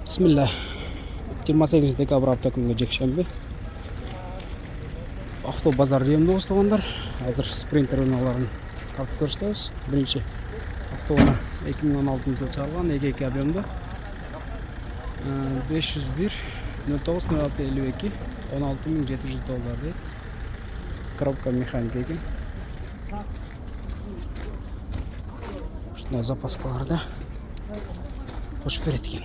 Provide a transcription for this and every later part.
Bismillah. 28 dekabr hafta күнгі жекшембі. Авто базар деймді достығандар. Азыр спринтер өңаларын тартып көрістеміз. Бірінші автоны 2016 жыл чалған, EGK объемды. 501 09 06 52 16700 доллар дейді. Коробка механика екен. Шындай запаскаларды қош береді екен.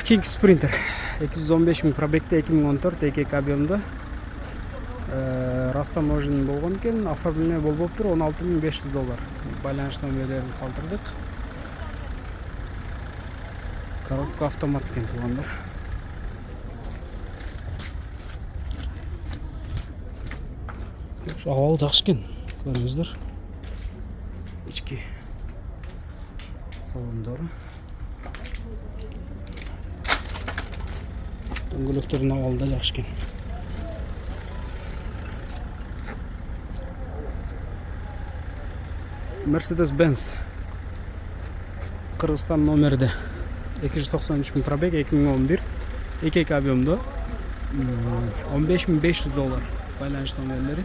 King Sprinter 215 000 пробегте 2014 EGK объемда. Растаможен болған екен, оформление болып тұр 16500 доллар. Байланыш номерлерін қалдырдық. Коробка автомат екен туғандар. Авал жақсы екен, көріңіздер. Ішкі салондары. Дөңгелектердің авалда жақсы екен. Mercedes-Benz Қырғызстан номерді 293 000 пробег 2011 EGK объемды 15500 доллар байланыш номерлері.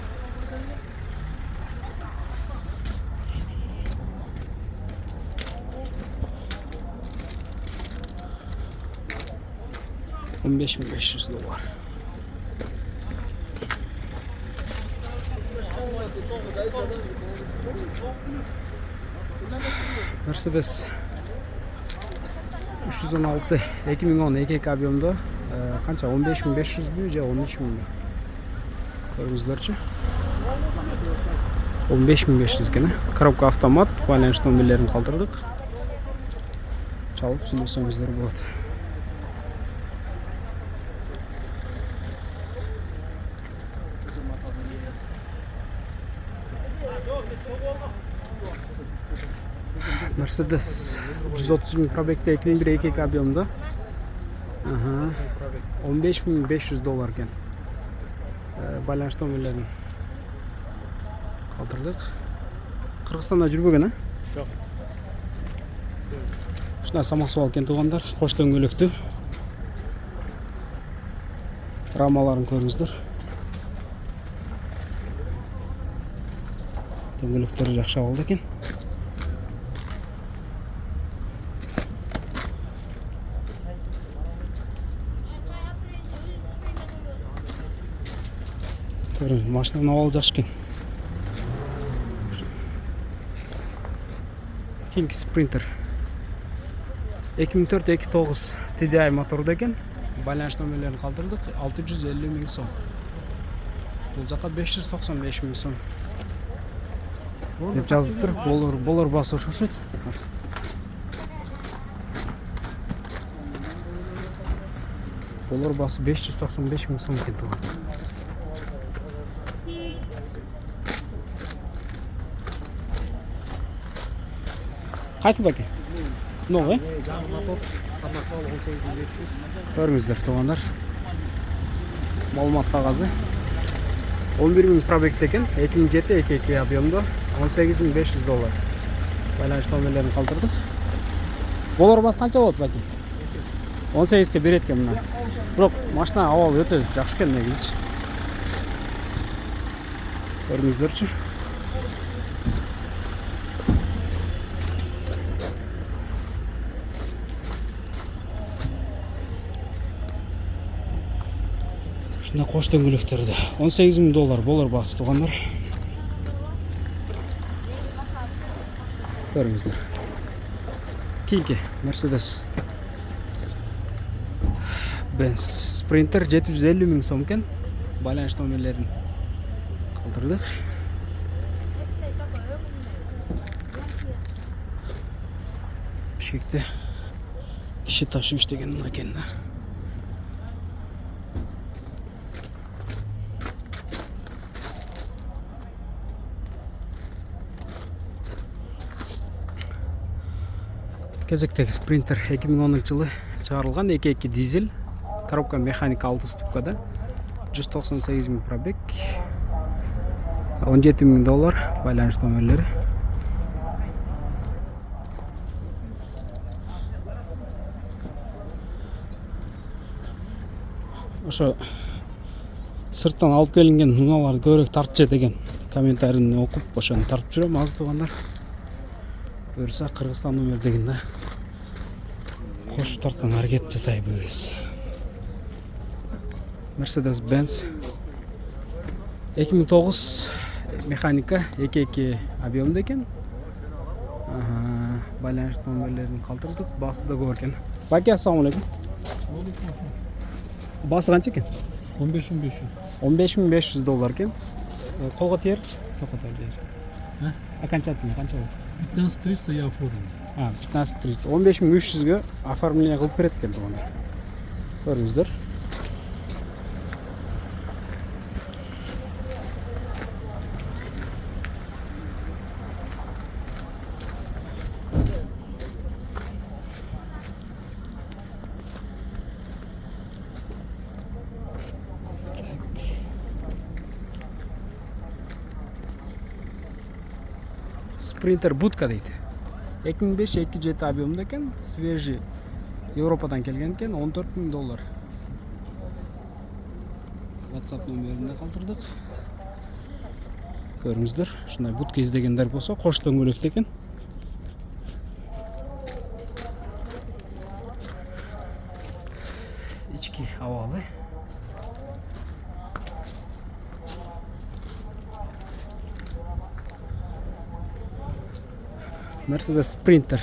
$15500. Mercedes 316 2010 EGK объемда қанша 15500 бі же 13000 бі? Көріңіздерші. 15500 екен. Коробка автомат, байланыш номерлерін қалдырдық. Çalып сөйлесеңіздер болады. Mercedes 130 000 пробегте 2001 EGK объемда 15500 доллар екен. Байланыш номерлерін қалдырдық. Қырғызстанда жүрбеген, а? Жоқ. Шына самосвал екен туғандар, қош дөңгелекті. Рамаларын көріңіздер. Дөңгелектері жақсы алды екен. Машина авал жақсы екен. King Sprinter 2004-2009 TDI моторда екен. Байланыш номерлерін қалдырдық. 650 000 сом. Бұл жаққа 595 000 сом деп жазып тұр. Болар басы шошет. Болар басы 595 000 сом екен туған. Қайсы бәке? Новый? Көріңіздер туғандар. Малумат қағазы. 11 000 пробегте екен. 2007 EGK объемда 18500 доллар. Байланыш номерлерін қалдырдық. Болар басы қанша болады бәке? 18-ке береді екен мына. Бірақ машина авал өте жақсы екен негізі. Көріңіздерші. Шына қош дөңгелектерді 18 000 доллар болар басы туғандар. Көріңіздер. Кейке Mercedes Benz Sprinter 750 000 сом екен. Байланыш номерлерін қалдырдық. Бішкекте кіші ташып деген екен. Кезектегі Sprinter 2010 жылы шығарылған 2.2 дизель Коробка механика 6 ступкада. 198 000 пробег. $17,000 байланыш номерлери. Ошо сырттан алып келинген унааларды көбүрөөк тартчы деген комментарийни окуп ошону тартып жүрөм. Аз туугандар буюрса Кыргызстан номер деген да кошуп тартканга аракет жасайбыз. Mercedes Benz 2009 механика 2.2 объемда экен. Байланыш номерлерин калтырдык. Басы да көп экен. Баки, ассаламу алейкум. Басы канча экен? $15,500. $15,500 экен. Колго тиерчи? Токотор жер. Канча аттың? Канча болот? 15,300 я оформил. 15,300. 15,300га оформление кылып берет экен туугандар. Көрүңүздөр. Sprinter будка дейт. 2005-2.7 объемда экен, свежий. Европадан келген экен, $14,000. WhatsApp номерин калтырдык. Көрүңүздөр, ушундай будка издегендер болсо, кош дөңгөлөктө экен. Ички абалы. Mercedes Sprinter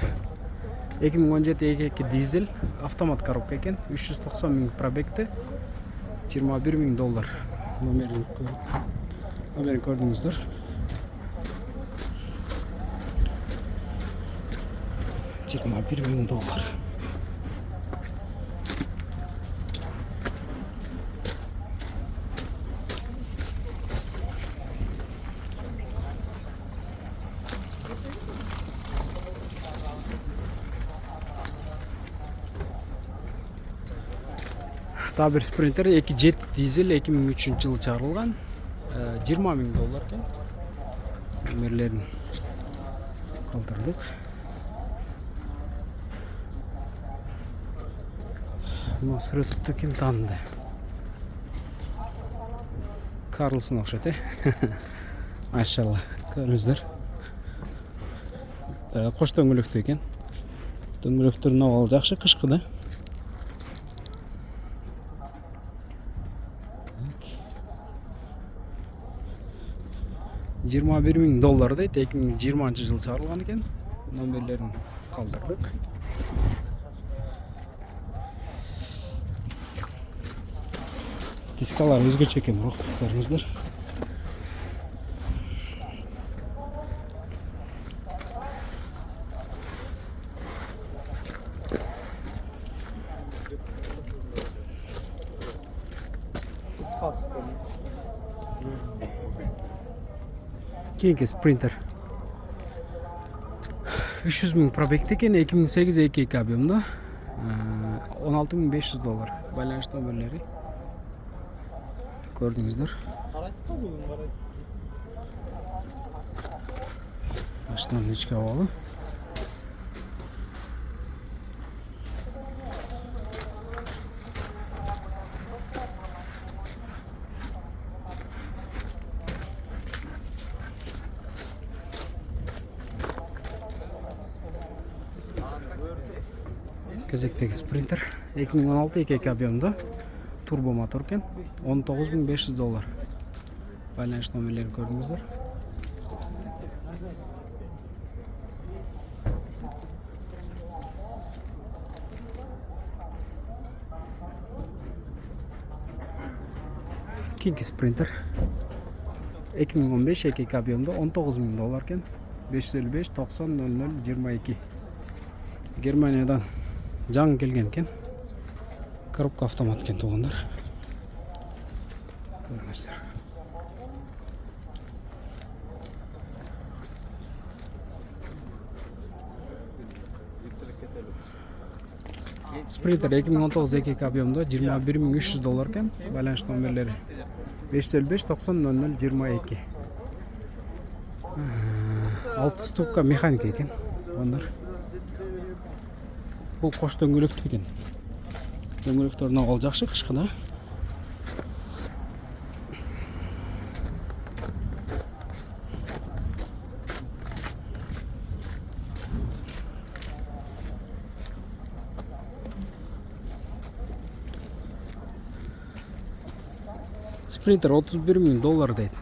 2017 2.2 дизель автомат коробка экен, 390 000 пробегти, $21,000. Номерин көрдүңүздөр. $21,000. Daha bir Sprinter 2.7 dizel 2003 жылы чыгарылган, $20,000 экен. Номерлерин калтырдык. Мына сүрөттү ким тааныды? Карлсон окшойт, Машалла, көрүңүздөр. Кош дөңгөлөктүү экен. Дөңгөлөктөрүнүн абалы жакшы, кышкы да. $21,000 дейт, 2020 жылы чыгарылган экен. Номерлерин калтырдык. Дискалар өзгөчө экен, бирок көрүңүздөр. Keyingi Sprinter 300 000 пробегти экен, 2008 2.2 объемда, $16,500. Байланыш номерлери көрдүңүздөр. Машинанын ички абалы. Кезектеги Sprinter 2016 2.2 объемда, турбо мотор экен, $19,500. Байланыш номерлерин көрдүңүздөр. Keyingi Sprinter 2015 2.2 объемда, $19,000 экен, 555 90 00 22. Германиядан жаңы келген екен. Коробка автомат екен туғандар. Көріңіздер. Sprinter 2019 EKK объемда $21.300 екен. Байланыш номерлері 505 90 00 22. 6 ступка механика екен. Туғандар. Бұл қош дөңгелектік екен. Дөңгелектерін ал жақсы қышқыда. Sprinter $31.000 дейді.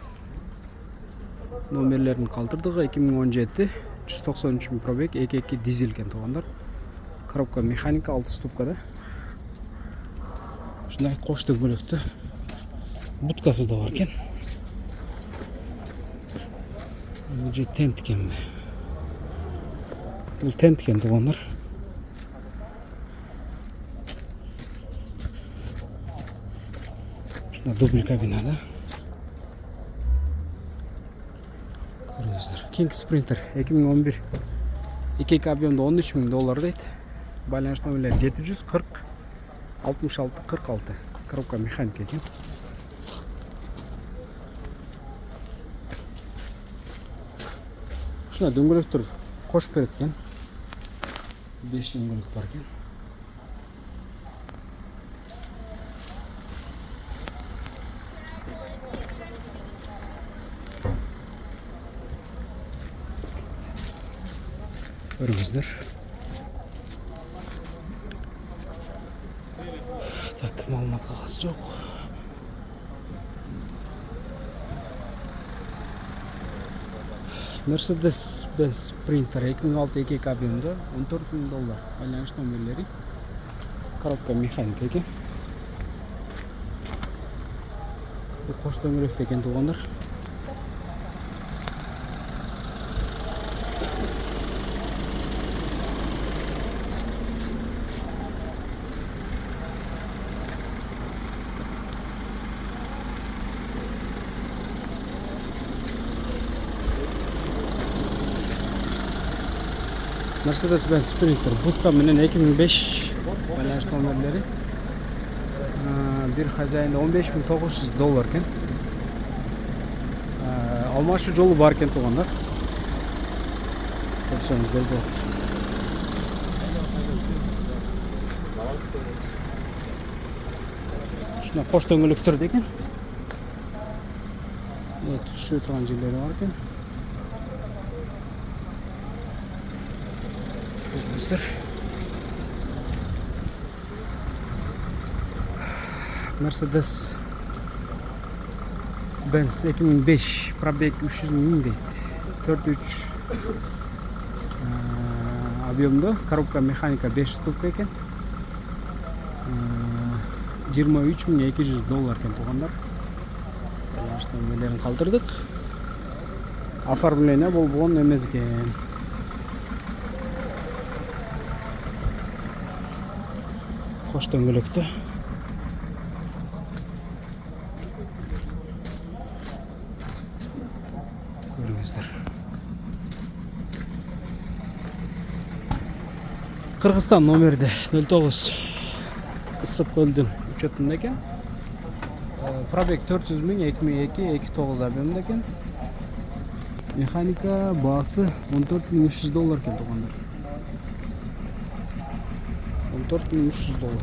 Номерлерін қалдырдығы 2017 193 000 пробег 2.2 дизель екен туғандар. Коробка механика 6 ступкада. Шындай қош дөңгелекті будкасы да бар екен. Бұл же тент екен бе? Бұл тент екен туғандар. Дубль кабинада. Көріңіздер. King Sprinter 2011 2.2 объемда $13.000 дейді. Байланыш номерлері 740 66 46. Коробка механика екен. Шына дөңгелектер қош береді екен. 5 дөңгелек бар екен. Көріңіздер. Так, малымат қағасы жоқ. Mercedes-Benz Sprinter 2006 2.2 объемда $14.000. Байланыш номерлері. Коробка механика екен. Бұл қош дөңгелек екен туғандар. Mercedes-Benz Sprinter будка менен 2005 байланыш номерлері. Bir хозяйны $15.900 екен. Алмашы жолы бар екен туғандар. Көрсеңіздер болады. Шына қош дөңгелектер екен. Түші тұрған жерлері бар екен. Mercedes Benz 2005 пробег 300 000 дейді. 4.3 объемда. Коробка механика 5 ступка екен. $23.200 екен туғандар. Байланыш номерлерін қалдырдық. Оформление бұл бұған емес екен. Қош дөңгелекті. Көріңіздер. Қырғызстан номерді 09 ысып көлдің учетында екен. Пробег 400 000 2002-29 объемда екен. Механика басы $14.300 екен туғандар. $14.300.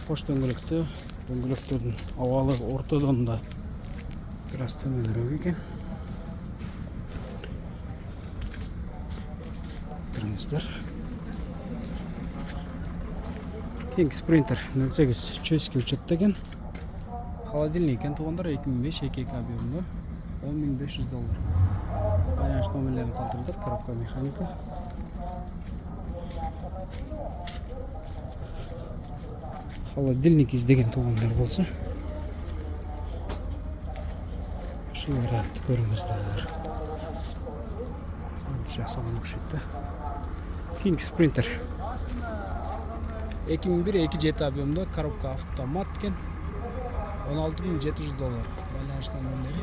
Қош дөңгелекті. Дөңгелектердің ауалы ортадан да біраз төменірек екен. Көріңіздер. King Sprinter 08 чешский учетта екен. Холодильник екен туғандар 2005 2.2 объемда $10.500. Байланыш номерлерін қалдырдық. Коробка механика. Холодильник іздеген туғандар болса, шыларады көріңіздер. Жасалмақ шетті. King Sprinter 2001-2.7 объемда. Коробка автомат екен. $16.700. Байланыш номерлері.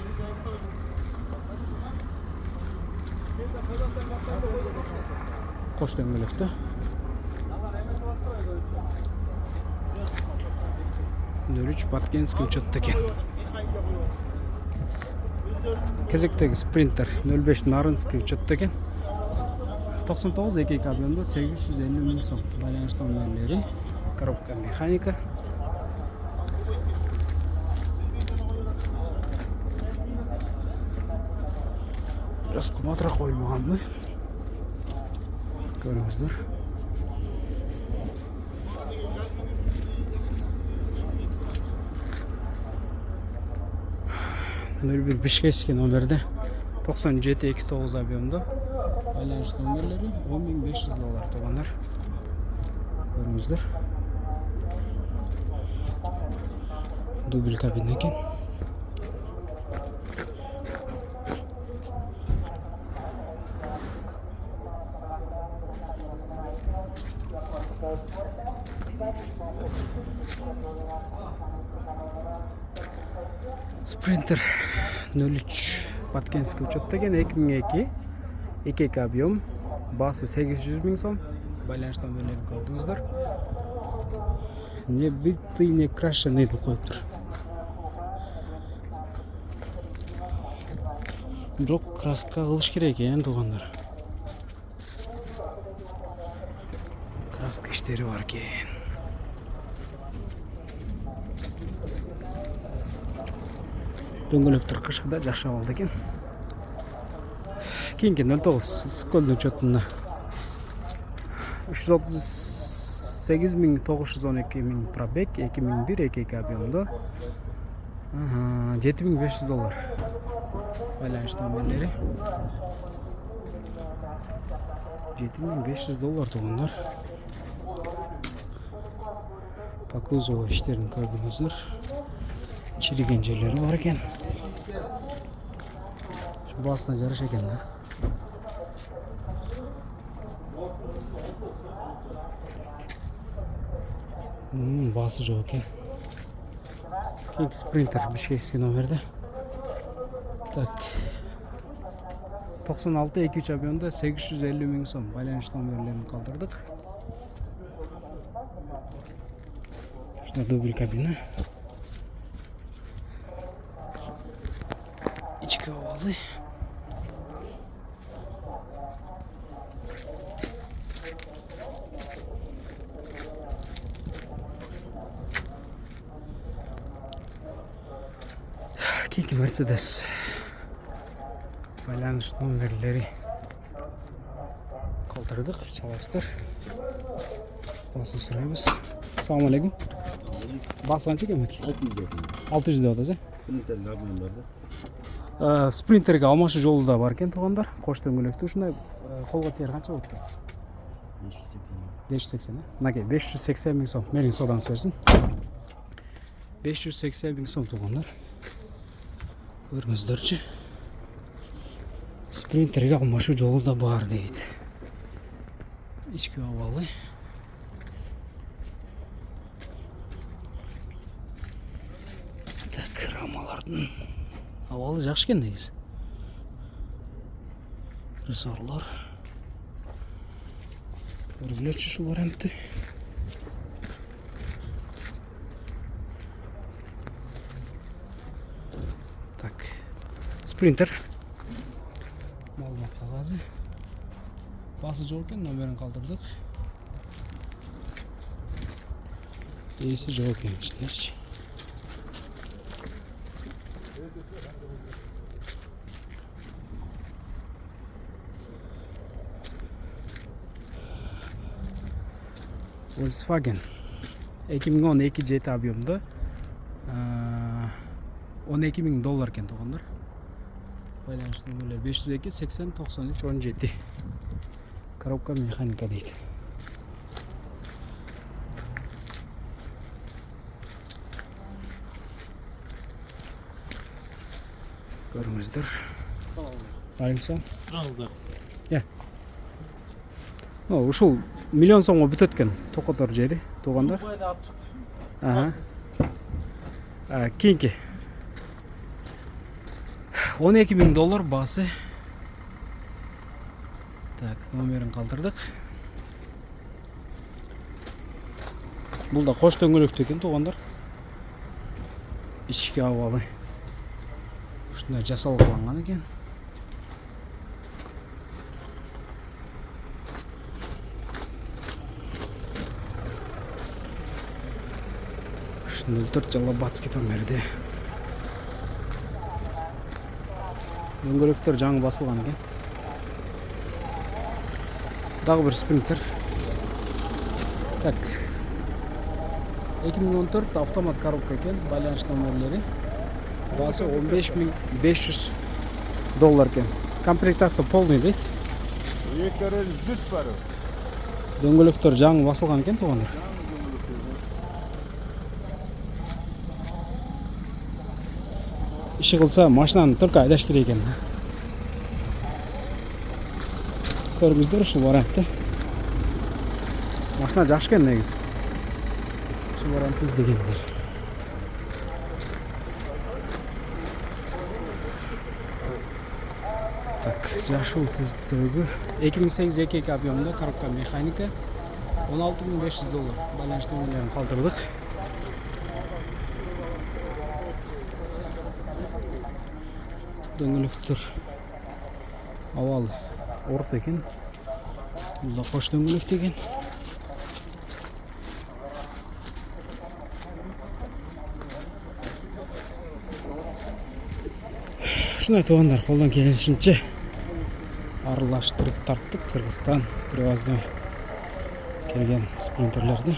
Koş дөңгөлөктө. 03 Баткенский учетта экен. Кезектеги спринтер 05 Нарынский учетта экен. 99 2 объемдо 850 миң сом. Байланыш номерлери, коробка механика. Biraz kumatra koyulmagandı. Görüyorsunuzdur. Bir Bişkek nomerde 9729 объемда байланыш номерлери 10.500 доллар туугандар. Көрүңүздөр. Дубль кабина экен. Спринтер 03 Баткенский учетта экен 2002 2 объем басы 800 миң сом. Байланыш номерлерин көрдүңүздөр. Не битый, не крашеный деп коюптур. Жок, краска кылыш керек экен туугандар. Краска иштери бар экен. Дөңгөлөктөр кышкыда жакшы абалда экен. Кийинки 09 Ысык-Көлдүн учетунда 338.912 миң пробег, 2001 2 объемдо 7500 доллар. Байланыш номерлери 7500 доллар туугандар. По кузову иштерин көрдүңүздөр. Чириген жерлери бар экен. Басына жарыш экен да. Басы жок экен. Кийинки спринтер Бишкекский номерде. Так. 96 2 объемда 850 миң сом. Байланыш номерлерин калтырдык. Шуна дубль кабина. İçki havalı. Kiki Mercedes. Байланыш номерлери калтырдык, чаластыр. Басып сурайбыз. Assalamu alaikum. Басы канча экен? 600 деп атасыз, спринтерге алмашы жолу да бар экен туугандар. Кош дөңгөлөктүү ушундай колго тиер канча болот экен? 580. 580, мынакей 580 миң сом. Менин соданыз берсин. 580 миң сом туугандар. Көрүңүздөрчү. Спринтерге алмашы жолу да бар дейт. Ички абалы. Так, рамалардын абалы жакшы экен негизи. Рессорлор. Көргүлөчү ушул вариантты. Так. Спринтер. Маалымат кагазы. Басы жок экен, номерин калтырдык. Эси жок экен ичиндечи. Volkswagen 2012 GT объемда 12 миң доллар экен туугандар. Байланыш номерлери 502 80 93 17. Коробка механика дейт. Көрүңүздөр. Алейкум. Сразу. Я. Ушул миллион сомго бүтөт экен токотор жери туугандар. Ага. Кийинки 12 миң доллар басы Так, номерін қалдырдық. Бұл да қош дөңгелекті екен туғандар. Ішкі авалы. Шында жасалғыланған екен. Шында 4 жылы батыс кетен берді. Дөңгелектер жаңы басылған екен. Дағы бір спринтер. Так. 2014 автомат коробка екен, байланыш номерлері. Басы $15.500 екен. Комплектация полный дейді. Екерел дүт бар. Дөңгелектер жаңы басылған екен туғандар. Іші қылса машинаны только айдаш керек екен. Көріңіздер ұшыл вариантты. Машина жақсы екен негізі. Ұшыл вариантты іздегендер. Так, жашыл тізді 2008 EKK объемында коробка механика $16.500. Байланыш номерлерін қалдырдық. Дөңгелектер авал орта екен. Бұл да қош дөңгелек екен. Шынай туғандар, қолдан келгенше аралаштырып тарттық. Қырғызстан привозной келген спринтерлерді.